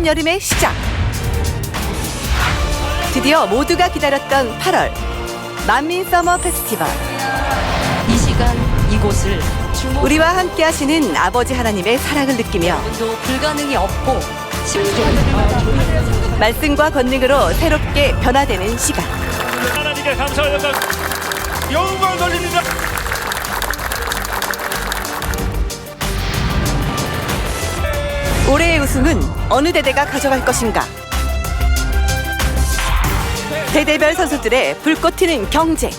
한여름의 시작. 드디어 모두가 기다렸던 8월 만민 서머 페스티벌. 이 시간 이곳을 우리와 함께 하시는 아버지 하나님의 사랑을 느끼며 도 불가능이 없고 말씀과 권능으로 새롭게 변화되는 시간. 하나님께 감사와 영광 돌립니다. 올해의 우승은 어느 대대가 가져갈 것인가? 대대별 선수들의 불꽃 튀는 경쟁.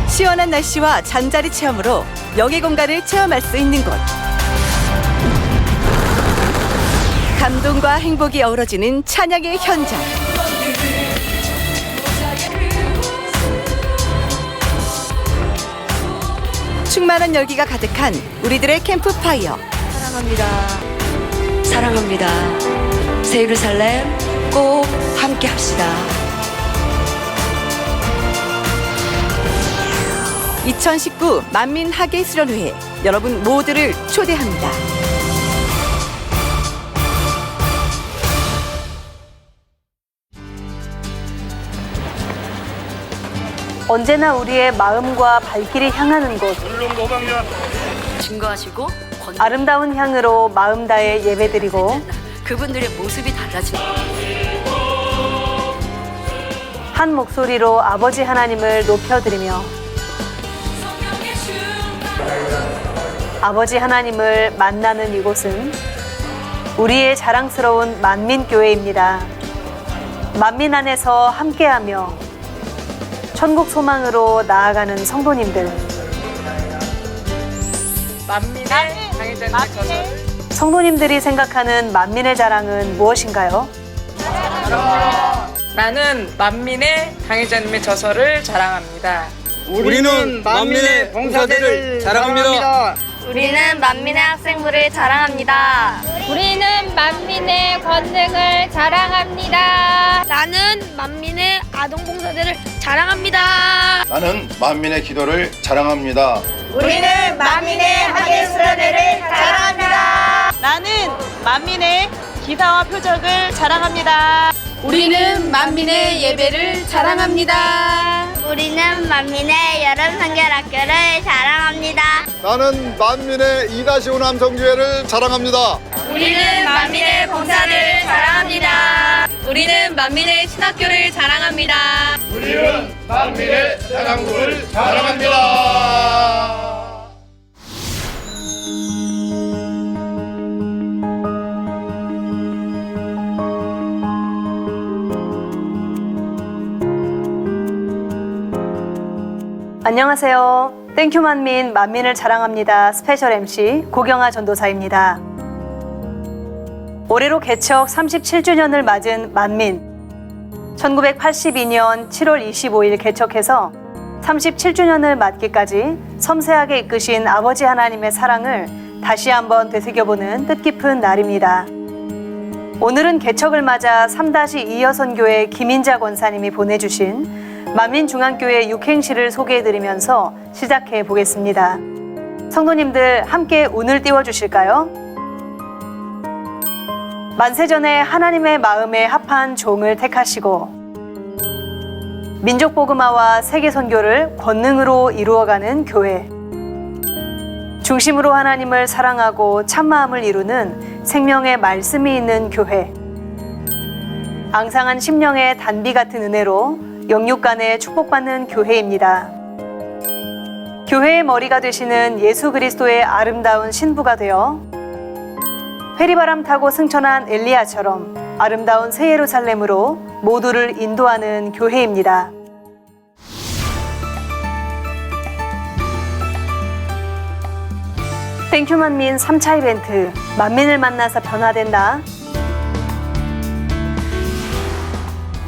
시원한 날씨와 잠자리 체험으로 영의 공간을 체험할 수 있는 곳. 감동과 행복이 어우러지는 찬양의 현장. 충만한 열기가 가득한 우리들의 캠프파이어. 사랑합니다. 사랑합니다. 새 예루살렘 꼭 함께 합시다. 2019 만민 하계 수련회에 여러분 모두를 초대합니다. 언제나 우리의 마음과 발길이 향하는 곳. 증거하시고 아름다운 향으로 마음 다해 예배드리고 그분들의 모습이 달라집니다. 한 목소리로 아버지 하나님을 높여드리며 아버지 하나님을 만나는 이곳은 우리의 자랑스러운 만민교회입니다. 만민 안에서 함께하며 천국 소망으로 나아가는 성도님들. 만민의 당회자님의 저서를 성도님들이 생각하는 만민의 자랑은 무엇인가요? 나는 만민의 당회자님의 저서를 자랑합니다. 우리는 만민의 봉사대를 자랑합니다. 우리는 만민의 학생부를 자랑합니다. 우리는 만민의 권능을 자랑합니다. 나는 만민의 아동봉사대를 자랑합니다. 나는 만민의 기도를 자랑합니다. 우리는 만민의 하계수련회를 자랑합니다. 나는 만민의 기사와 표적을 자랑합니다. 우리는 만민의 예배를 자랑합니다. 우리는 만민의 여름 성결학교를 자랑합니다. 나는 만민의 2-5 남성교회를 자랑합니다. 우리는 만민의 봉사를 자랑합니다. 우리는 만민의 신학교를 자랑합니다. 우리는 만민의 자랑구를 자랑합니다. 안녕하세요. 땡큐 만민, 만민을 자랑합니다. 스페셜 MC 고경아 전도사입니다. 올해로 개척 37주년을 맞은 만민. 1982년 7월 25일 개척해서 37주년을 맞기까지 섬세하게 이끄신 아버지 하나님의 사랑을 다시 한번 되새겨보는 뜻깊은 날입니다. 오늘은 개척을 맞아 3-2 여선교회 김인자 권사님이 보내주신 만민중앙교회 육행시를 소개해드리면서 시작해 보겠습니다. 성도님들 함께 운을 띄워주실까요? 만세전에 하나님의 마음에 합한 종을 택하시고 민족복음화와 세계선교를 권능으로 이루어가는 교회. 중심으로 하나님을 사랑하고 참마음을 이루는 생명의 말씀이 있는 교회. 앙상한 심령의 단비 같은 은혜로 영육간에 축복받는 교회입니다. 교회의 머리가 되시는 예수 그리스도의 아름다운 신부가 되어 회리바람 타고 승천한 엘리야처럼 아름다운 새 예루살렘으로 모두를 인도하는 교회입니다. 땡큐 만민 3차 이벤트 만민을 만나서 변화된다.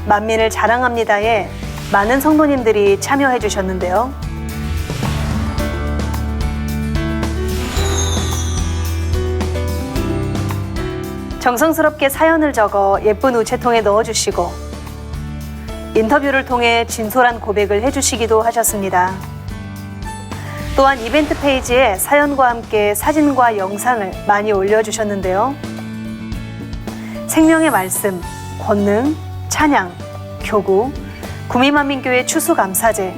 만민을 자랑합니다에 많은 성도님들이 참여해 주셨는데요. 정성스럽게 사연을 적어 예쁜 우체통에 넣어주시고 인터뷰를 통해 진솔한 고백을 해주시기도 하셨습니다. 또한 이벤트 페이지에 사연과 함께 사진과 영상을 많이 올려주셨는데요. 생명의 말씀, 권능, 찬양, 교구, 구미만민교회 추수감사제,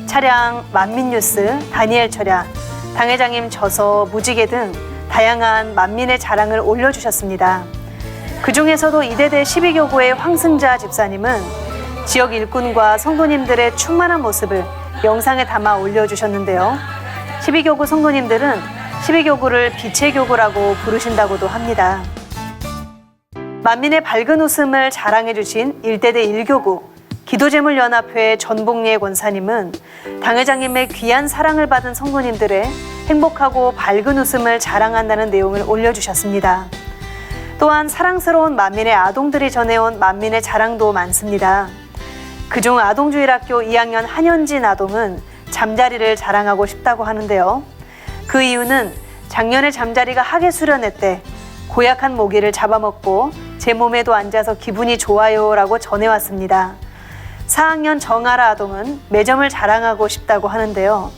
차량, 만민뉴스, 다니엘 철야, 당회장님 저서, 무지개 등 다양한 만민의 자랑을 올려주셨습니다. 그 중에서도 이대대 12교구의 황승자 집사님은 지역 일꾼과 성도님들의 충만한 모습을 영상에 담아 올려주셨는데요. 12교구 성도님들은 12교구를 빛의 교구라고 부르신다고도 합니다. 만민의 밝은 웃음을 자랑해주신 일대대 1교구 기도제물연합회 전복리의 권사님은 당회장님의 귀한 사랑을 받은 성도님들의 행복하고 밝은 웃음을 자랑한다는 내용을 올려주셨습니다. 또한 사랑스러운 만민의 아동들이 전해온 만민의 자랑도 많습니다. 그중 아동주일학교 2학년 한현진 아동은 잠자리를 자랑하고 싶다고 하는데요. 그 이유는 작년에 잠자리가 학예 수련회 때 고약한 모기를 잡아먹고 제 몸에도 앉아서 기분이 좋아요 라고 전해왔습니다. 4학년 정아라 아동은 매점을 자랑하고 싶다고 하는데요.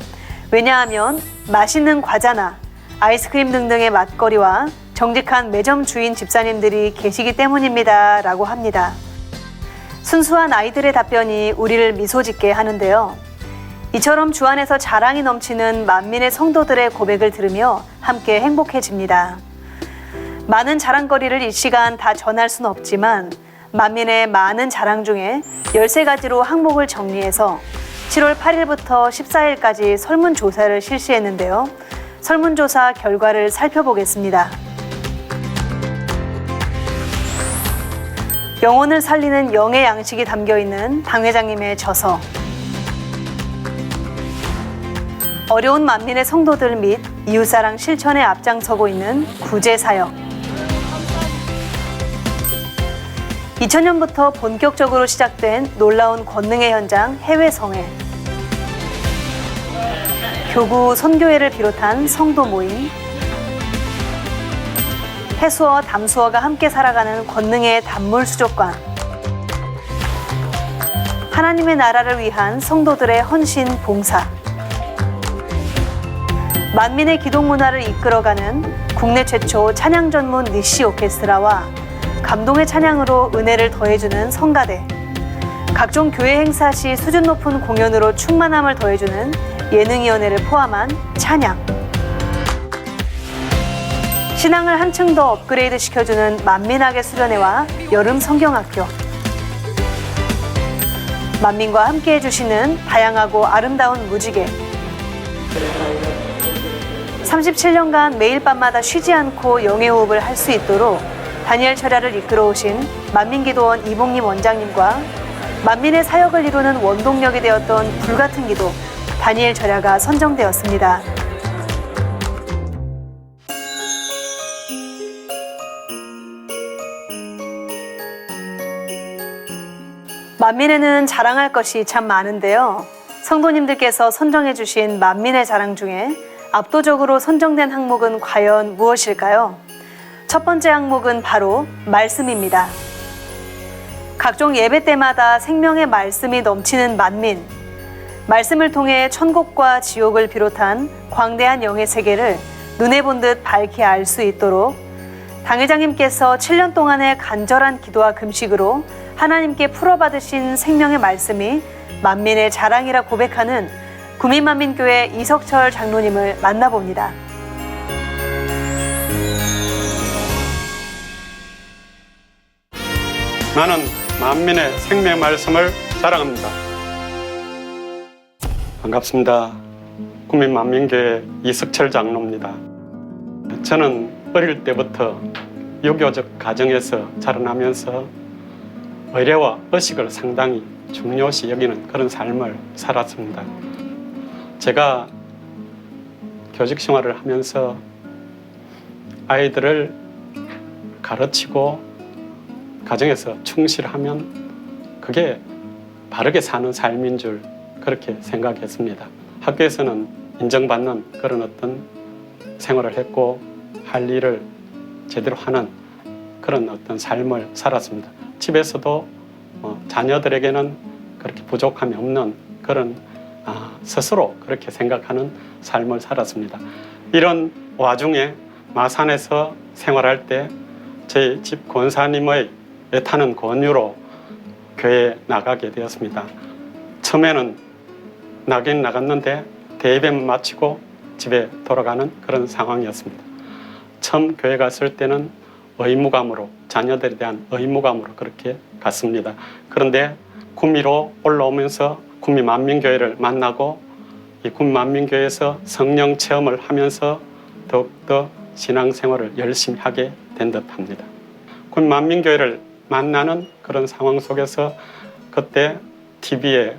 왜냐하면 맛있는 과자나 아이스크림 등등의 맛거리와 정직한 매점 주인 집사님들이 계시기 때문입니다 라고 합니다. 순수한 아이들의 답변이 우리를 미소 짓게 하는데요. 이처럼 주 안에서 자랑이 넘치는 만민의 성도들의 고백을 들으며 함께 행복해집니다. 많은 자랑거리를 이 시간 다 전할 수는 없지만 만민의 많은 자랑 중에 13가지로 항목을 정리해서 7월 8일부터 14일까지 설문조사를 실시했는데요. 설문조사 결과를 살펴보겠습니다. 영혼을 살리는 영의 양식이 담겨있는 당회장님의 저서, 어려운 만민의 성도들 및 이웃사랑 실천에 앞장서고 있는 구제사역, 2000년부터 본격적으로 시작된 놀라운 권능의 현장 해외성회, 교구 선교회를 비롯한 성도 모임, 해수어와 담수어가 함께 살아가는 권능의 단물 수족관, 하나님의 나라를 위한 성도들의 헌신 봉사, 만민의 기독 문화를 이끌어가는 국내 최초 찬양 전문 니시 오케스트라와 감동의 찬양으로 은혜를 더해주는 성가대, 각종 교회 행사 시 수준 높은 공연으로 충만함을 더해주는 예능위원회를 포함한 찬양, 신앙을 한층 더 업그레이드 시켜주는 만민학의 수련회와 여름 성경학교, 만민과 함께 해주시는 다양하고 아름다운 무지개, 37년간 매일 밤마다 쉬지 않고 영해호흡을 할 수 있도록 다니엘 철야를 이끌어오신 만민기도원 이봉림 원장님과 만민의 사역을 이루는 원동력이 되었던 불같은 기도 다니엘 철야가 선정되었습니다. 만민에는 자랑할 것이 참 많은데요. 성도님들께서 선정해 주신 만민의 자랑 중에 압도적으로 선정된 항목은 과연 무엇일까요? 첫 번째 항목은 바로 말씀입니다. 각종 예배 때마다 생명의 말씀이 넘치는 만민, 말씀을 통해 천국과 지옥을 비롯한 광대한 영의 세계를 눈에 본 듯 밝히 알 수 있도록 당회장님께서 7년 동안의 간절한 기도와 금식으로 하나님께 풀어받으신 생명의 말씀이 만민의 자랑이라 고백하는 구미만민교회 이석철 장로님을 만나봅니다. 나는 만민의 생명 말씀을 자랑합니다. 반갑습니다. 구미만민교회 이석철 장로입니다. 저는 어릴 때부터 유교적 가정에서 자라나면서 의례와 의식을 상당히 중요시 여기는 그런 삶을 살았습니다. 제가 교직 생활을 하면서 아이들을 가르치고 가정에서 충실하면 그게 바르게 사는 삶인 줄 그렇게 생각했습니다. 학교에서는 인정받는 그런 어떤 생활을 했고 할 일을 제대로 하는 그런 어떤 삶을 살았습니다. 집에서도 자녀들에게는 그렇게 부족함이 없는 그런 스스로 그렇게 생각하는 삶을 살았습니다. 이런 와중에 마산에서 생활할 때 저희 집 권사님의 애타는 권유로 교회에 나가게 되었습니다. 처음에는 나긴 나갔는데 대예배만 마치고 집에 돌아가는 그런 상황이었습니다. 처음 교회 갔을 때는 의무감으로, 자녀들에 대한 의무감으로 그렇게 갔습니다. 그런데 구미로 올라오면서 구미 만민교회를 만나고 이 구미 만민교회에서 성령 체험을 하면서 더욱더 신앙생활을 열심히 하게 된 듯합니다. 구미 만민교회를 만나는 그런 상황 속에서 그때 TV에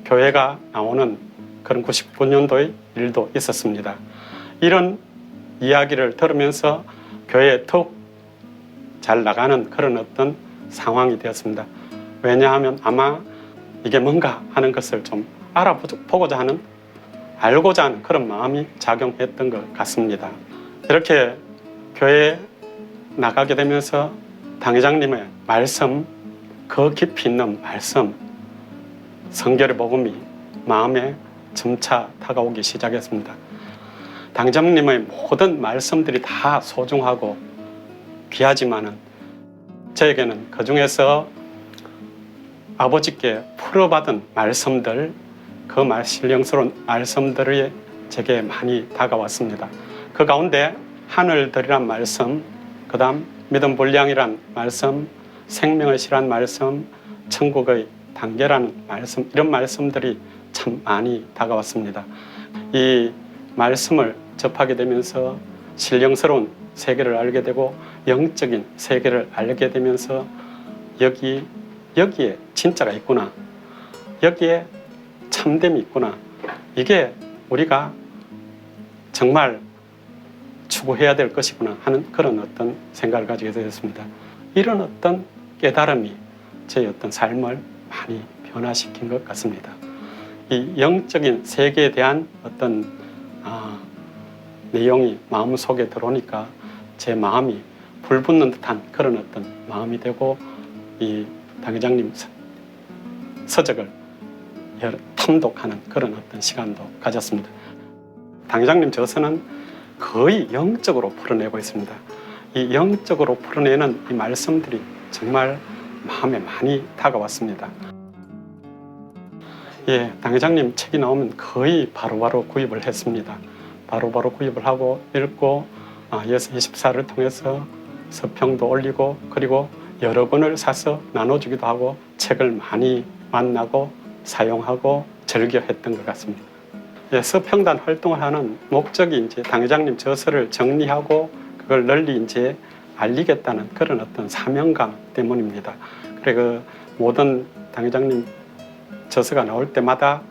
교회가 나오는 그런 99년도의 일도 있었습니다. 이런 이야기를 들으면서 교회에 더욱 잘 나가는 그런 어떤 상황이 되었습니다. 왜냐하면 아마 이게 뭔가 하는 것을 좀 알아보고자 하는, 알고자 하는 그런 마음이 작용했던 것 같습니다. 이렇게 교회에 나가게 되면서 당회장님의 말씀, 그 깊이 있는 말씀, 성결의 복음이 마음에 점차 다가오기 시작했습니다. 당회장님의 모든 말씀들이 다 소중하고 귀하지만은 저에게는 그 중에서 아버지께 풀어받은 말씀들, 그 신령스러운 말씀들이 제게 많이 다가왔습니다. 그 가운데 하늘들이란 말씀, 그 다음 믿음 분량이란 말씀, 생명의 시란 말씀, 천국의 단계라는 말씀, 이런 말씀들이 참 많이 다가왔습니다. 이 말씀을 접하게 되면서 신령스러운 세계를 알게 되고 영적인 세계를 알게 되면서 여기에 진짜가 있구나, 여기에 참됨이 있구나, 이게 우리가 정말 추구해야 될 것이구나 하는 그런 어떤 생각을 가지게 되었습니다. 이런 어떤 깨달음이 제 어떤 삶을 많이 변화시킨 것 같습니다. 이 영적인 세계에 대한 어떤 내용이 마음속에 들어오니까 제 마음이 불붙는 듯한 그런 어떤 마음이 되고 이 당회장님 서적을 탐독하는 그런 어떤 시간도 가졌습니다. 당회장님 저서는 거의 영적으로 풀어내고 있습니다. 이 영적으로 풀어내는 이 말씀들이 정말 마음에 많이 다가왔습니다. 예, 당회장님 책이 나오면 거의 바로바로 구입을 했습니다. 바로바로 구입을 하고 읽고 예수 24를 통해서 서평도 올리고 그리고 여러 권을 사서 나눠주기도 하고 책을 많이 만나고 사용하고 즐겨했던 것 같습니다. 예, 서평단 활동을 하는 목적이 이제 당회장님 저서를 정리하고 그걸 널리 이제 알리겠다는 그런 어떤 사명감 때문입니다. 그래 그 모든 당회장님 저서가 나올 때마다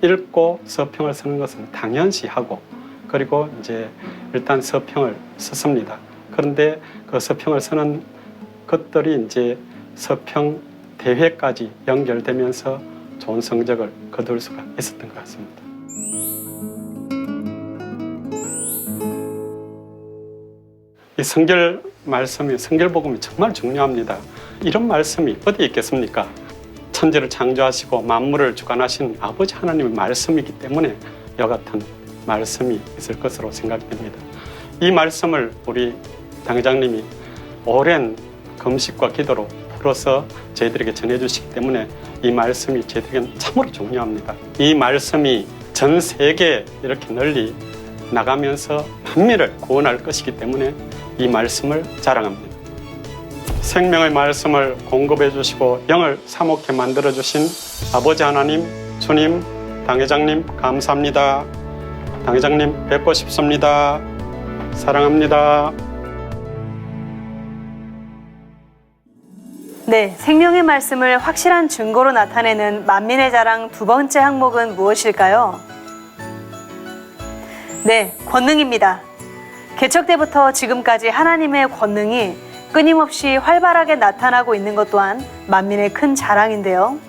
읽고 서평을 쓰는 것은 당연시하고 그리고 이제 일단 서평을 썼습니다. 그런데 그 서평을 쓰는 것들이 이제 서평 대회까지 연결되면서 좋은 성적을 거둘 수가 있었던 것 같습니다. 이 성결 말씀이, 성결복음이 정말 중요합니다. 이런 말씀이 어디 있겠습니까? 천지를 창조하시고 만물을 주관하신 아버지 하나님의 말씀이기 때문에 이와 같은 말씀이 있을 것으로 생각됩니다. 이 말씀을 우리 당회장님이 오랜 금식과 기도로 풀어서 저희들에게 전해주시기 때문에 이 말씀이 저희들에게는 참으로 중요합니다. 이 말씀이 전 세계에 이렇게 널리 나가면서 만민을 구원할 것이기 때문에 이 말씀을 자랑합니다. 생명의 말씀을 공급해 주시고 영을 사목해 만들어 주신 아버지 하나님, 주님, 당회장님 감사합니다. 당회장님 뵙고 싶습니다. 사랑합니다. 네, 생명의 말씀을 확실한 증거로 나타내는 만민의 자랑 두 번째 항목은 무엇일까요? 네, 권능입니다. 개척 때부터 지금까지 하나님의 권능이 끊임없이 활발하게 나타나고 있는 것 또한 만민의 큰 자랑인데요.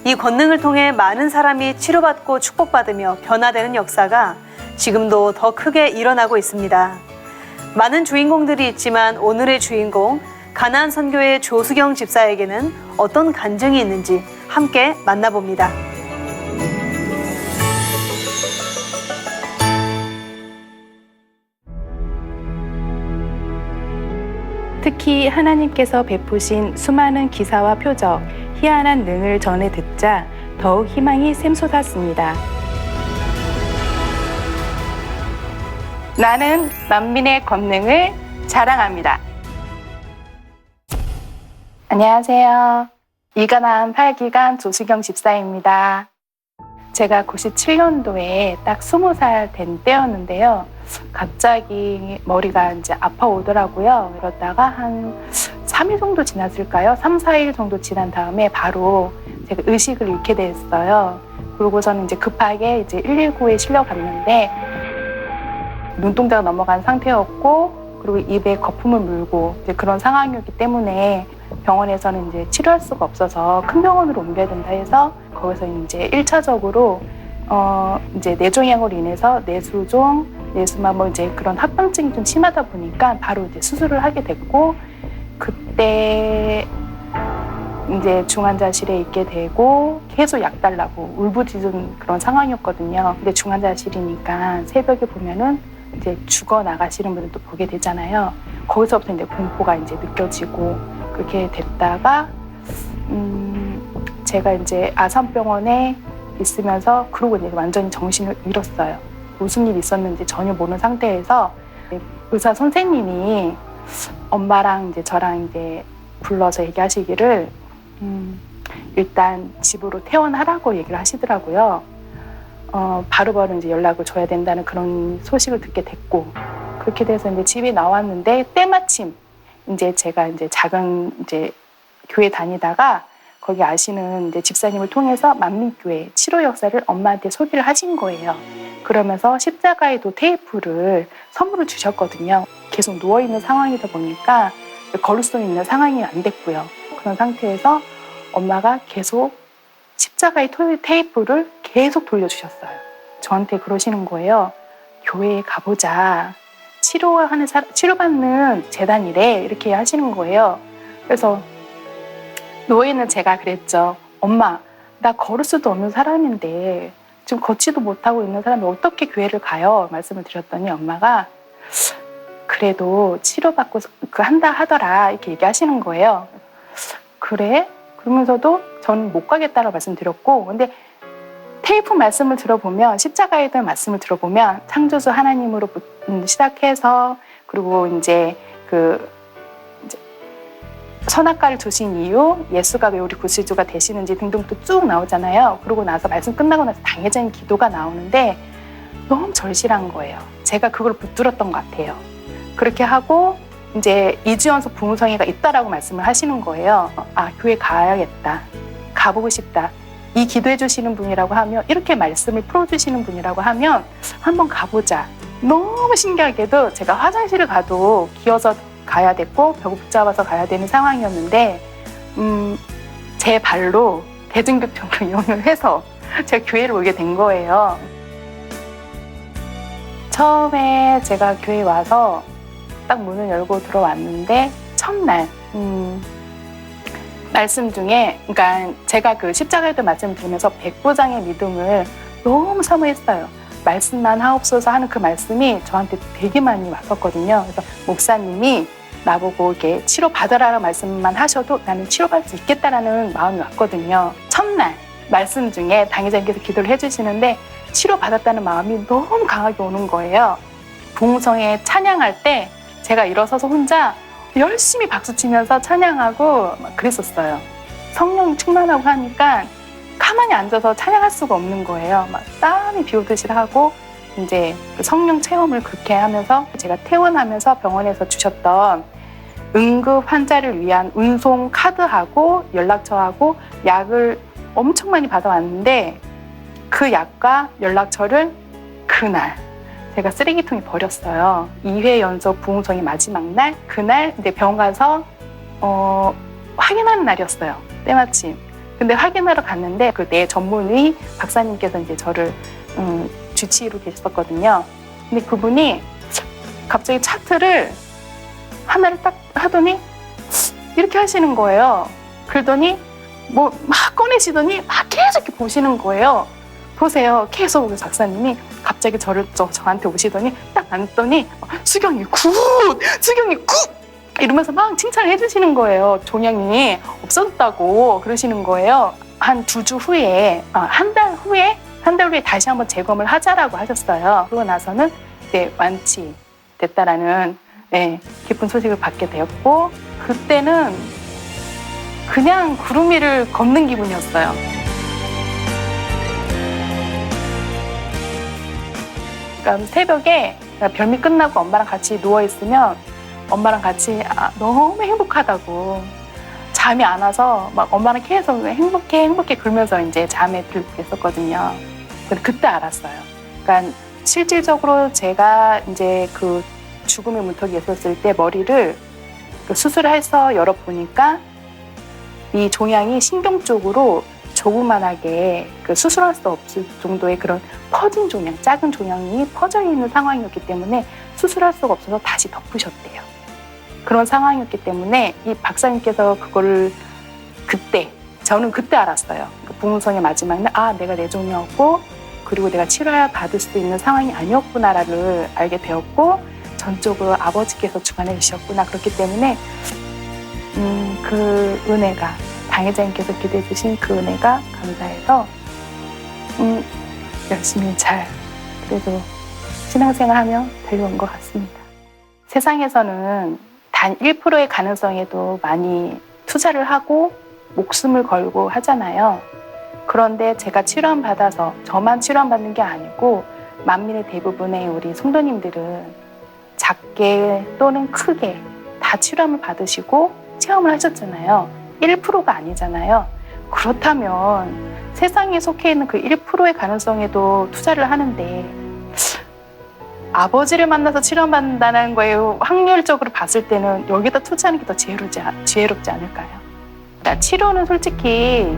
이 권능을 통해 많은 사람이 치료받고 축복받으며 변화되는 역사가 지금도 더 크게 일어나고 있습니다. 많은 주인공들이 있지만 오늘의 주인공 가나안 선교의 조수경 집사에게는 어떤 간증이 있는지 함께 만나봅니다. 특히 하나님께서 베푸신 수많은 기사와 표적, 희한한 능을 전해 듣자 더욱 희망이 샘솟았습니다. 나는 만민의 권능을 자랑합니다. 안녕하세요. 이가난 8기간 조수경 집사입니다. 제가 97년도에 딱 20살 된 때였는데요. 갑자기 머리가 이제 아파오더라고요. 그러다가 한 3일 정도 지났을까요? 3, 4일 정도 지난 다음에 바로 제가 의식을 잃게 됐어요. 그러고서는 이제 급하게 이제 119에 실려갔는데 눈동자가 넘어간 상태였고, 그리고 입에 거품을 물고 이제 그런 상황이었기 때문에 병원에서는 이제 치료할 수가 없어서 큰 병원으로 옮겨야 된다 해서 거기서 이제 1차적으로 이제 뇌종양으로 인해서 뇌수종, 뇌수막 뭐 이제 그런 합병증이 좀 심하다 보니까 바로 이제 수술을 하게 됐고, 그때 이제 중환자실에 있게 되고 계속 약 달라고 울부짖은 그런 상황이었거든요. 근데 중환자실이니까 새벽에 보면은 이제 죽어 나가시는 분들도 보게 되잖아요. 거기서부터 이제 공포가 이제 느껴지고 그렇게 됐다가 제가 이제 아산병원에 있으면서 그러고 이제 완전히 정신을 잃었어요. 무슨 일이 있었는지 전혀 모르는 상태에서 의사 선생님이 엄마랑 이제 저랑 이제 불러서 얘기하시기를 일단 집으로 퇴원하라고 얘기를 하시더라고요. 바로바로 이제 연락을 줘야 된다는 그런 소식을 듣게 됐고, 그렇게 돼서 이제 집에 나왔는데 때마침 이제 제가 이제 작은 이제 교회 다니다가 거기 아시는 이제 집사님을 통해서 만민교회 치료 역사를 엄마한테 소개를 하신 거예요. 그러면서 십자가의 도 테이프를 선물을 주셨거든요. 계속 누워있는 상황이다 보니까 걸을 수 있는 상황이 안 됐고요. 그런 상태에서 엄마가 계속 십자가의 테이프를 계속 돌려주셨어요. 저한테 그러시는 거예요. 교회에 가보자. 치료받는 재단이래. 이렇게 하시는 거예요. 그래서 노예는 제가 그랬죠. 엄마, 나 걸을 수도 없는 사람인데 지금 걷지도 못하고 있는 사람이 어떻게 교회를 가요? 말씀을 드렸더니 엄마가 그래도 치료받고 한다 하더라. 이렇게 얘기하시는 거예요. 그래? 그러면서도 저는 못 가겠다라고 말씀드렸고, 근데 테이프 말씀을 들어보면, 십자가에 대한 말씀을 들어보면 창조주 하나님으로 시작해서 그리고 이제 선악과를 두신 이유, 예수가 왜 우리 구세주가 되시는지 등등도 쭉 나오잖아요. 그러고 나서 말씀 끝나고 나서 당회적인 기도가 나오는데 너무 절실한 거예요. 제가 그걸 붙들었던 것 같아요. 그렇게 하고 이제 이주연석 부흥성회가 있다라고 말씀을 하시는 거예요. 아, 교회 가야겠다. 가보고 싶다. 이 기도해 주시는 분이라고 하면, 이렇게 말씀을 풀어주시는 분이라고 하면 한번 가보자. 너무 신기하게도 제가 화장실을 가도 기어서 가야 됐고 벽을 붙잡아서 가야 되는 상황이었는데 제 발로 대중교통을 이용을 해서 제가 교회를 오게 된 거예요. 처음에 제가 교회에 와서 딱 문을 열고 들어왔는데 첫날 말씀 중에, 그러니까 제가 그 십자가에도 말씀을 들으면서 백부장의 믿음을 너무 사모했어요. 말씀만 하옵소서 하는 그 말씀이 저한테 되게 많이 왔었거든요. 그래서 목사님이 나보고 이렇게 치료받으라는 말씀만 하셔도 나는 치료받을 수 있겠다라는 마음이 왔거든요. 첫날 말씀 중에 당회장님께서 기도를 해주시는데 치료받았다는 마음이 너무 강하게 오는 거예요. 부흥성에 찬양할 때 제가 일어서서 혼자 열심히 박수치면서 찬양하고 막 그랬었어요. 성령 충만하고 하니까 가만히 앉아서 찬양할 수가 없는 거예요. 막 땀이 비오듯이 하고 이제 성령 체험을 그렇게 하면서 제가 퇴원하면서 병원에서 주셨던 응급 환자를 위한 운송 카드하고 연락처하고 약을 엄청 많이 받아왔는데 그 약과 연락처를 그날 제가 쓰레기통에 버렸어요. 2회 연속 부흥성의 마지막 날, 그날 이제 병원 가서 확인하는 날이었어요. 때마침. 근데 확인하러 갔는데 그 내 전문의 박사님께서 이제 저를 주치의로 계셨었거든요. 근데 그분이 갑자기 차트를 하나를 딱 하더니 이렇게 하시는 거예요. 그러더니 뭐 막 꺼내시더니 막 계속 이렇게 보시는 거예요. 보세요. 계속 박사님이 갑자기 저한테 오시더니 딱 앉더니 수경이 굿! 수경이 굿! 이러면서 막 칭찬을 해주시는 거예요. 종양이 없어졌다고 그러시는 거예요. 한 2주 후에, 한 달 후에 다시 한번 재검을 하자라고 하셨어요. 그러고 나서는 네, 완치됐다라는 기쁜 소식을 받게 되었고, 그때는 그냥 구름 위를 걷는 기분이었어요. 그러니까 새벽에 별미 끝나고 엄마랑 같이 누워있으면 엄마랑 같이 너무 행복하다고, 잠이 안 와서 막 엄마랑 계속 행복해 그러면서 이제 잠에 들고 있었거든요. 근데 그때 알았어요. 그러니까 실질적으로 제가 이제 그 죽음의 문턱에 있었을 때 머리를 수술해서 열어보니까 이 종양이 신경 쪽으로 조그만하게 수술할 수 없을 정도의 그런 퍼진 종양, 작은 종양이 퍼져 있는 상황이었기 때문에 수술할 수가 없어서 다시 덮으셨대요. 그런 상황이었기 때문에 이 박사님께서 그거를 저는 그때 알았어요. 그 부문성의 마지막에 내가 뇌종양이었고, 그리고 내가 치료를 받을 수 있는 상황이 아니었구나를 알게 되었고, 전적으로 아버지께서 주관해 주셨구나. 그렇기 때문에 그 은혜가, 당회장님께서 기도해 주신 그 은혜가 감사해서 열심히 잘 그래도 신앙생활하며 데려온 것 같습니다. 세상에서는 단 1%의 가능성에도 많이 투자를 하고 목숨을 걸고 하잖아요. 그런데 제가 치료함 받아서 저만 치료함 받는 게 아니고 만민의 대부분의 우리 성도님들은 작게 또는 크게 다 치료함을 받으시고 체험을 하셨잖아요. 1%가 아니잖아요. 그렇다면 세상에 속해 있는 그 1%의 가능성에도 투자를 하는데 아버지를 만나서 치료받는다는 거에 확률적으로 봤을 때는 여기다 투자하는 게 더 지혜롭지 않을까요? 그러니까 치료는 솔직히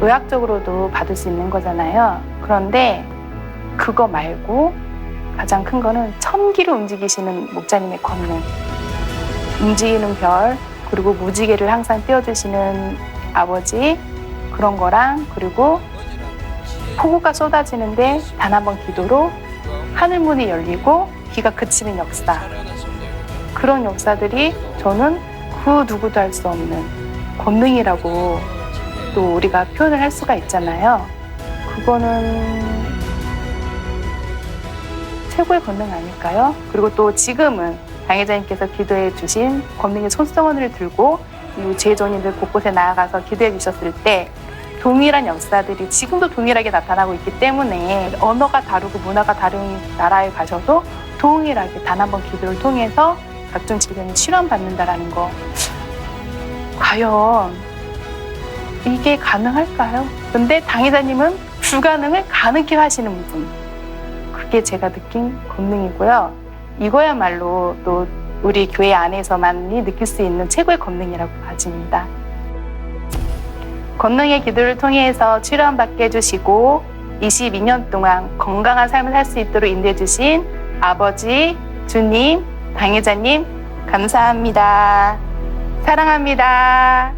의학적으로도 받을 수 있는 거잖아요. 그런데 그거 말고 가장 큰 거는 천기를 움직이시는 목자님의 권능, 움직이는 별, 그리고 무지개를 항상 띄워주시는 아버지, 그런 거랑, 그리고 폭우가 쏟아지는데 단 한 번 기도로 하늘문이 열리고 비가 그치는 역사, 그런 역사들이 저는 그 누구도 할 수 없는 권능이라고 또 우리가 표현을 할 수가 있잖아요. 그거는 최고의 권능 아닐까요? 그리고 또 지금은 당회자님께서 기도해 주신 권능의 손수건을 들고 이 제자원님들 곳곳에 나아가서 기도해 주셨을 때 동일한 역사들이 지금도 동일하게 나타나고 있기 때문에 언어가 다르고 문화가 다른 나라에 가셔도 동일하게 단 한 번 기도를 통해서 각종 질병이 치료받는다라는 거, 과연 이게 가능할까요? 근데 당회자님은 불가능을 가능케 하시는 분, 그게 제가 느낀 권능이고요. 이거야말로 또 우리 교회 안에서만이 느낄 수 있는 최고의 권능이라고 봐집니다. 권능의 기도를 통해서 치료함 받게 해주시고 22년 동안 건강한 삶을 살 수 있도록 인도해 주신 아버지, 주님, 당회자님 감사합니다. 사랑합니다.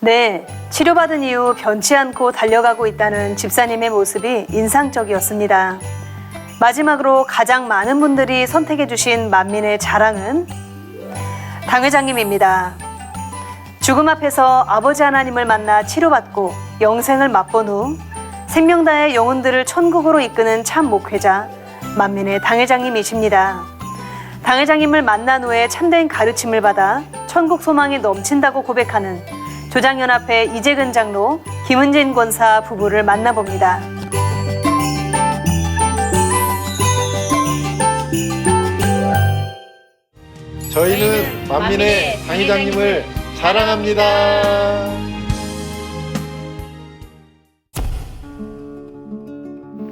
네, 치료받은 이후 변치 않고 달려가고 있다는 집사님의 모습이 인상적이었습니다. 마지막으로 가장 많은 분들이 선택해 주신 만민의 자랑은 당회장님입니다. 죽음 앞에서 아버지 하나님을 만나 치료받고 영생을 맛본 후 생명다의 영혼들을 천국으로 이끄는 참 목회자 만민의 당회장님이십니다. 당회장님을 만난 후에 참된 가르침을 받아 천국 소망이 넘친다고 고백하는 조장연합회 이재근 장로, 김은진 권사 부부를 만나봅니다. 저희는 만민의 당회장님을 사랑합니다.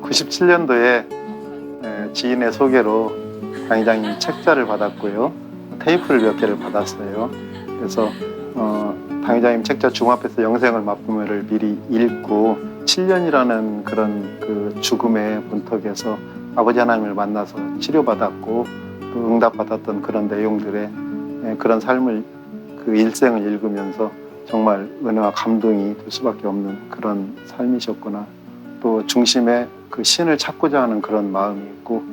97년도에 지인의 소개로 당회장님 책자를 받았고요. 테이프를 몇 개를 받았어요. 그래서 당회장님 책자 중앞에서 영생을 맛보며를 미리 읽고 7년이라는 그런 그 죽음의 문턱에서 아버지 하나님을 만나서 치료받았고 또 응답받았던 그런 내용들의 그런 삶을, 그 일생을 읽으면서 정말 은혜와 감동이 될 수밖에 없는 그런 삶이셨구나. 또 중심에 그 신을 찾고자 하는 그런 마음이 있고,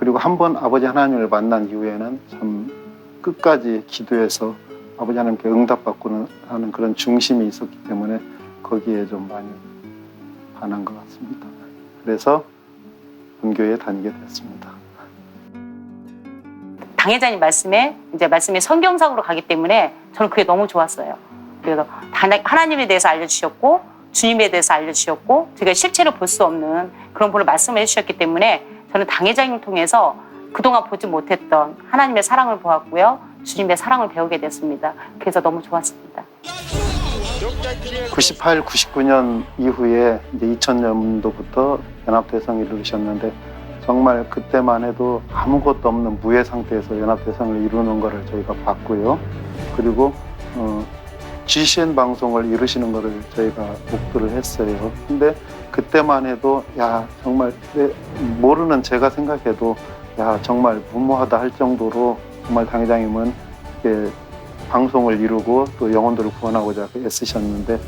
그리고 한 번 아버지 하나님을 만난 이후에는 참 끝까지 기도해서 아버지 하나님께 응답받고는 하는 그런 중심이 있었기 때문에 거기에 좀 많이 반한 것 같습니다. 그래서 본교에 다니게 됐습니다. 당회장님 말씀이 성경상으로 가기 때문에 저는 그게 너무 좋았어요. 그래서 하나님에 대해서 알려주셨고 주님에 대해서 알려주셨고 제가 실체로 볼 수 없는 그런 분을 말씀을 해주셨기 때문에 저는 당회장님 통해서 그동안 보지 못했던 하나님의 사랑을 보았고요. 주님의 사랑을 배우게 됐습니다. 그래서 너무 좋았습니다. 98, 99년 이후에 이제 2000년도부터 연합대성을 이루셨는데 정말 그때만 해도 아무것도 없는 무해 상태에서 연합대성을 이루는 것을 저희가 봤고요. 그리고 GCN 방송을 이루시는 것을 저희가 목도를 했어요. 근데 그때만 해도 야 정말 모르는 제가 생각해도 야 정말 무모하다 할 정도로 정말 당회장님은 방송을 이루고 또 영혼들을 구원하고자 애쓰셨는데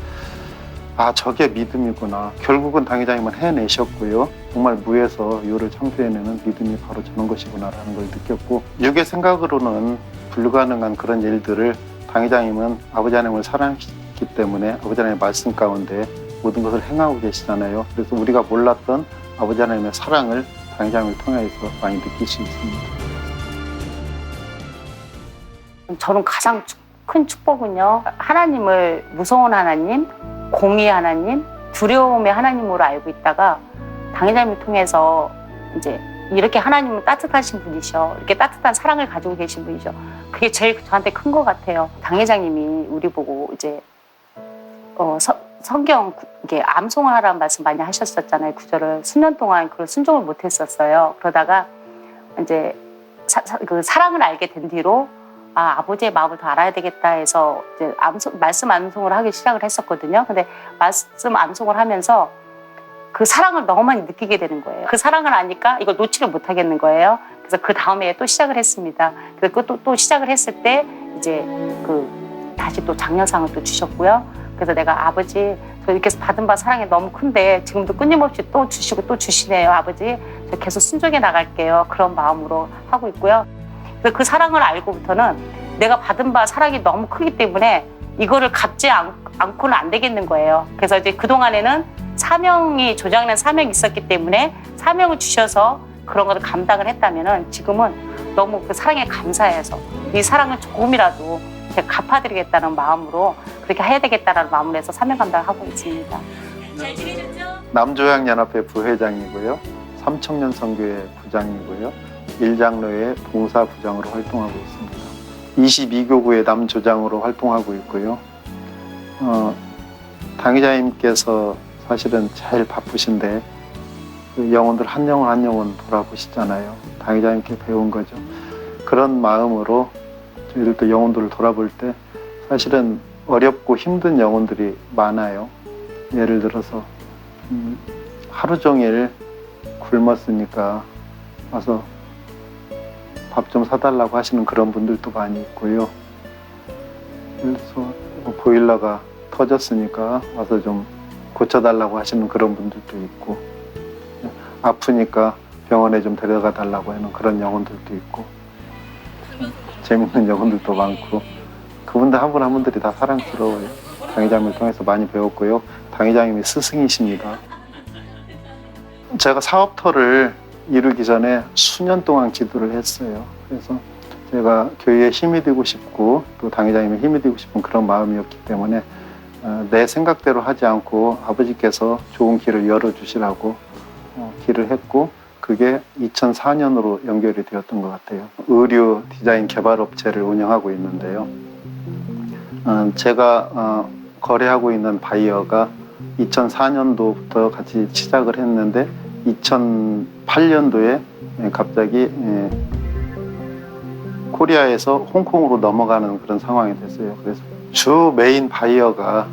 아 저게 믿음이구나. 결국은 당회장님은 해내셨고요. 정말 무에서 유를 창조해내는 믿음이 바로 저런 것이구나라는 걸 느꼈고 육의 생각으로는 불가능한 그런 일들을 당회장님은 아버지 하나님을 사랑했기 때문에 아버지 하나님의 말씀 가운데 모든 것을 행하고 계시잖아요. 그래서 우리가 몰랐던 아버지 하나님의 사랑을 당회장님을 통해서 많이 느낄 수 있습니다. 저는 가장 큰 축복은요. 하나님을 무서운 하나님, 공의 하나님, 두려움의 하나님으로 알고 있다가 당회장님을 통해서 이제 이렇게 하나님은 따뜻하신 분이셔. 이렇게 따뜻한 사랑을 가지고 계신 분이셔. 그게 제일 저한테 큰 것 같아요. 당회장님이 우리 보고 이제 성경 이게 암송을 하라는 말씀 많이 하셨었잖아요. 구절을 수년 동안 그걸 순종을 못했었어요. 그러다가 이제 그 사랑을 알게 된 뒤로 아버지의 마음을 더 알아야 되겠다 해서 이제 말씀 암송을 하기 시작을 했었거든요. 근데 말씀 암송을 하면서 그 사랑을 너무 많이 느끼게 되는 거예요. 그 사랑을 아니까 이걸 놓지를 못하겠는 거예요. 그래서 그 다음에 또 시작을 했습니다. 그래서 또 시작을 했을 때 이제 다시 또 장려상을 또 주셨고요. 그래서 내가 아버지 저 이렇게 받은 바 사랑이 너무 큰데 지금도 끊임없이 또 주시고 또 주시네요. 아버지 저 계속 순종해 나갈게요. 그런 마음으로 하고 있고요. 그 사랑을 알고부터는 내가 받은 바 사랑이 너무 크기 때문에 이거를 갚지 않고는 안 되겠는 거예요. 그래서 이제 그동안에는 조장된 사명이 있었기 때문에 사명을 주셔서 그런 것을 감당을 했다면은 지금은 너무 그 사랑에 감사해서 이 사랑을 조금이라도 제가 갚아드리겠다는 마음으로 그렇게 해야 되겠다는 마음으로 해서 사명 감당을 하고 있습니다. 잘 지내셨죠? 남조향연합회 부회장이고요. 삼청년 선교회 부장이고요. 일장로의 봉사부장으로 활동하고 있습니다. 22교구의 남조장으로 활동하고 있고요. 당회장님께서 사실은 제일 바쁘신데 그 영혼들 한 영혼 한 영혼 돌아보시잖아요. 당회장님께 배운 거죠. 그런 마음으로 저희들도 영혼들을 돌아볼 때 사실은 어렵고 힘든 영혼들이 많아요. 예를 들어서 하루 종일 굶었으니까 와서 밥 좀 사달라고 하시는 그런 분들도 많이 있고요. 그래서 보일러가 터졌으니까 와서 좀 고쳐달라고 하시는 그런 분들도 있고, 아프니까 병원에 좀 데려가 달라고 하는 그런 영혼들도 있고, 재밌는 영혼들도 많고, 그분들 한 분 한 분들이 다 사랑스러워요. 당회장님을 통해서 많이 배웠고요. 당회장님이 스승이십니다. 제가 사업터를 이루기 전에 수년 동안 기도를 했어요. 그래서 제가 교회에 힘이 되고 싶고 또 당회장님의 힘이 되고 싶은 그런 마음이었기 때문에 내 생각대로 하지 않고 아버지께서 좋은 길을 열어주시라고 길을 했고, 그게 2004년으로 연결이 되었던 것 같아요. 의류 디자인 개발 업체를 운영하고 있는데요. 제가 거래하고 있는 바이어가 2004년도부터 같이 시작을 했는데 2008년도에 갑자기 코리아에서 홍콩으로 넘어가는 그런 상황이 됐어요. 그래서 주 메인 바이어가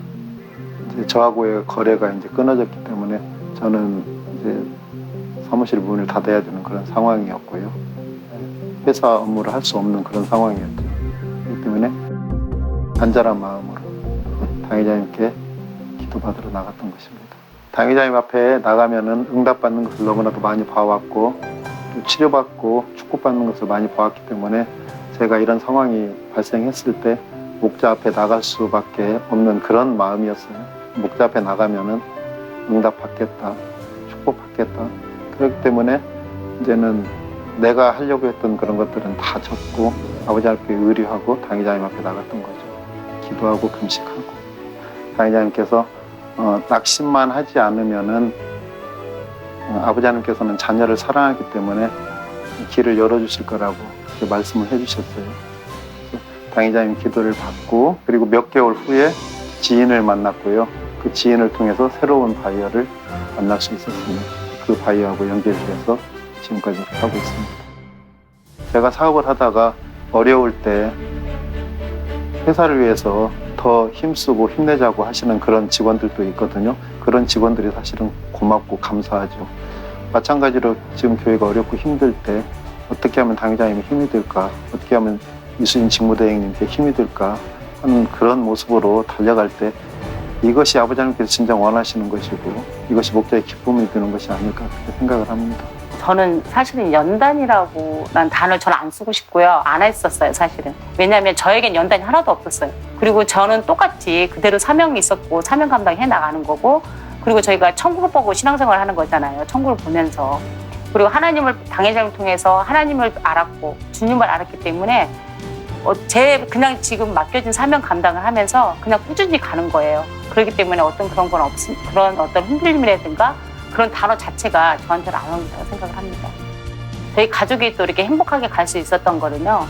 이제 저하고의 거래가 이제 끊어졌기 때문에 저는 이제 사무실 문을 닫아야 되는 그런 상황이었고요. 회사 업무를 할 수 없는 그런 상황이었죠. 그렇기 때문에 간절한 마음으로 당회장님께 기도받으러 나갔던 것입니다. 당회장님 앞에 나가면은 응답받는 것을 너무나도 많이 봐왔고, 또 치료받고 축복받는 것을 많이 보았기 때문에 제가 이런 상황이 발생했을 때 목자 앞에 나갈 수밖에 없는 그런 마음이었어요. 목자 앞에 나가면은 응답받겠다, 축복받겠다. 그렇기 때문에 이제는 내가 하려고 했던 그런 것들은 다 접고 아버지 앞에 의뢰하고 당회장님 앞에 나갔던 거죠. 기도하고 금식하고 당회장님께서 낙심만 하지 않으면은 아버지 하나님께서는 자녀를 사랑하기 때문에 길을 열어주실 거라고 그렇게 말씀을 해주셨어요. 당회장님 기도를 받고 그리고 몇 개월 후에 지인을 만났고요. 그 지인을 통해서 새로운 바이어를 만날 수 있었습니다. 그 바이어하고 연결돼서 지금까지 하고 있습니다. 제가 사업을 하다가 어려울 때 회사를 위해서 더 힘쓰고 힘내자고 하시는 그런 직원들도 있거든요. 그런 직원들이 사실은 고맙고 감사하죠. 마찬가지로 지금 교회가 어렵고 힘들 때 어떻게 하면 당회장님이 힘이 될까, 어떻게 하면 이수인 직무대행님께 힘이 될까 하는 그런 모습으로 달려갈 때 이것이 아버지 하나님께서 진짜 원하시는 것이고 이것이 목자의 기쁨이 되는 것이 아닐까 그렇게 생각을 합니다. 저는 사실은 연단이라고라는 단어를 저는 안 쓰고 싶고요. 안 했었어요, 사실은. 왜냐하면 저에겐 연단이 하나도 없었어요. 그리고 저는 똑같이 그대로 사명이 있었고 사명 감당해 나가는 거고 그리고 저희가 천국을 보고 신앙생활을 하는 거잖아요. 천국을 보면서. 그리고 하나님을 당회장을 통해서 하나님을 알았고 주님을 알았기 때문에 제 그냥 지금 맡겨진 사명 감당을 하면서 그냥 꾸준히 가는 거예요. 그렇기 때문에 어떤 그런 건 그런 어떤 흔들림이라든가 그런 단어 자체가 저한테는 안 온다고 생각을 합니다. 저희 가족이 또 이렇게 행복하게 갈 수 있었던 거는요.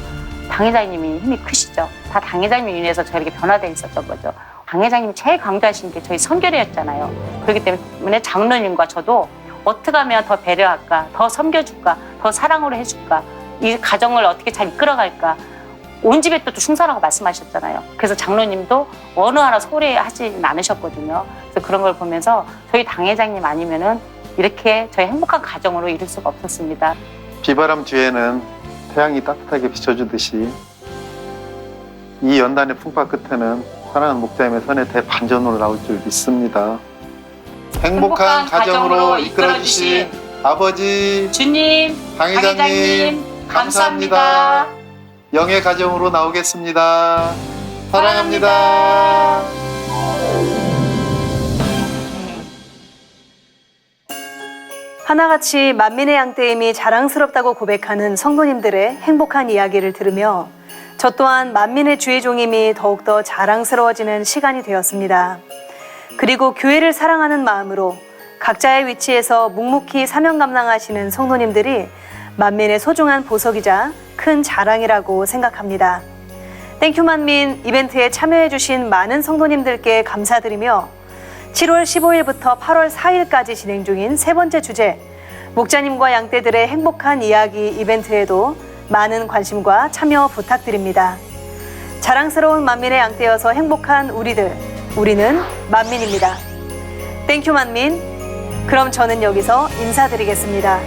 당회장님이 힘이 크시죠. 다 당회장님을 인해서 저희가 이렇게 변화되어 있었던 거죠. 당회장님이 제일 강조하신 게 저희 선교례였잖아요. 그렇기 때문에 장로님과 저도 어떻게 하면 더 배려할까, 더 섬겨줄까, 더 사랑으로 해줄까, 이 가정을 어떻게 잘 이끌어갈까, 온 집에 또 충성하라고 말씀하셨잖아요. 그래서 장로님도 어느 하나 소홀히하진 않으셨거든요. 그래서 그런 걸 보면서 저희 당회장님 아니면은 이렇게 저희 행복한 가정으로 이룰 수가 없었습니다. 비바람 뒤에는 태양이 따뜻하게 비춰주듯이 이 연단의 풍파 끝에는 사랑하는 목자님의 선의 대반전으로 나올 줄 믿습니다. 행복한 가정으로 이끌어주신 아버지, 주님, 당회장님 감사합니다. 영의 가정으로 나오겠습니다. 사랑합니다. 하나같이 만민의 양떼임이 자랑스럽다고 고백하는 성도님들의 행복한 이야기를 들으며 저 또한 만민의 주의 종임이 더욱더 자랑스러워지는 시간이 되었습니다. 그리고 교회를 사랑하는 마음으로 각자의 위치에서 묵묵히 사명 감당하시는 성도님들이 만민의 소중한 보석이자 큰 자랑이라고 생각합니다. 땡큐 만민 이벤트에 참여해주신 많은 성도님들께 감사드리며 7월 15일부터 8월 4일까지 진행 중인 세 번째 주제 목자님과 양떼들의 행복한 이야기 이벤트에도 많은 관심과 참여 부탁드립니다. 자랑스러운 만민의 양떼여서 행복한 우리는 만민입니다. 땡큐 만민. 그럼 저는 여기서 인사드리겠습니다.